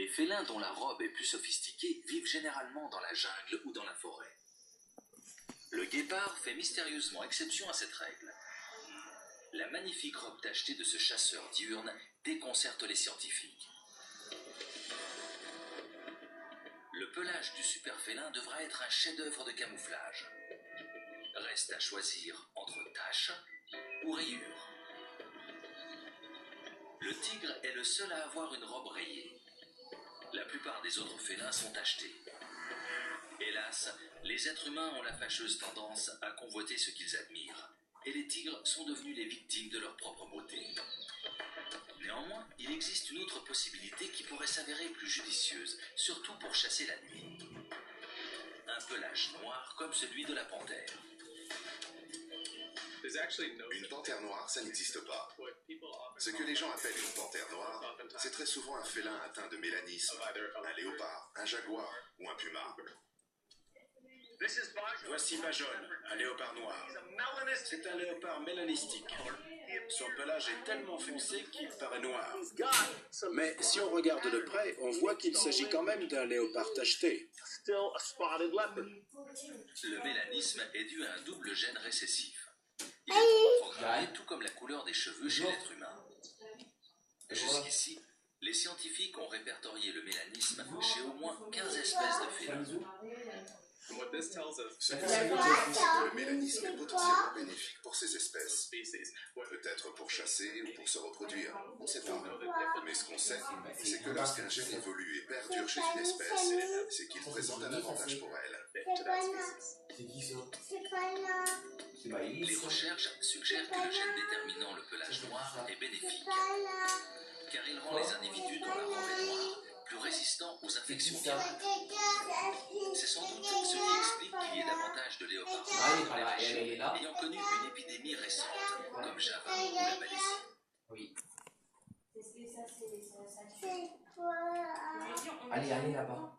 Les félins dont la robe est plus sophistiquée vivent généralement dans la jungle ou dans la forêt. Le guépard fait mystérieusement exception à cette règle. La magnifique robe tachetée de ce chasseur diurne déconcerte les scientifiques. Le pelage du super-félin devra être un chef-d'œuvre de camouflage. Reste à choisir entre taches ou rayures. Le tigre est le seul à avoir une robe rayée. La plupart des autres félins sont tachetés. Hélas, les êtres humains ont la fâcheuse tendance à convoiter ce qu'ils admirent, et les tigres sont devenus les victimes de leur propre beauté. Néanmoins, il existe une autre possibilité qui pourrait s'avérer plus judicieuse, surtout pour chasser la nuit. Un pelage noir comme celui de la panthère. Une panthère noire, ça n'existe pas. Ce que les gens appellent une panthère noire, c'est très souvent un félin atteint de mélanisme, un léopard, un jaguar ou un puma. Voici Bajol, un léopard noir. C'est un léopard mélanistique. Son pelage est tellement foncé qu'il paraît noir. Mais si on regarde de près, on voit qu'il s'agit quand même d'un léopard tacheté. Le mélanisme est dû à un double gène récessif. Il est programmé tout comme la couleur des cheveux chez l'être humain. Jusqu'ici, les scientifiques ont répertorié le mélanisme chez au moins 15 espèces de félins. Ce que ça nous dit, c'est que le mélanisme est potentiellement bénéfique pour ces espèces. Peut-être pour chasser ou pour se reproduire, on ne sait pas. Mais ce qu'on sait, c'est que lorsqu'un gène évolue et perdure chez une espèce, c'est qu'il présente un avantage pour elle. C'est qui ça? Les recherches suggèrent que le gène déterminant le pelage noir est bénéfique, car il rend les individus dont la robe est noire plus résistants aux infections virales. C'est sans doute ce qui explique qu'il y ait davantage de léopards dans les régions ayant connu une épidémie récente, comme Java ou la Malaisie. Oui. Allez, allez là-bas.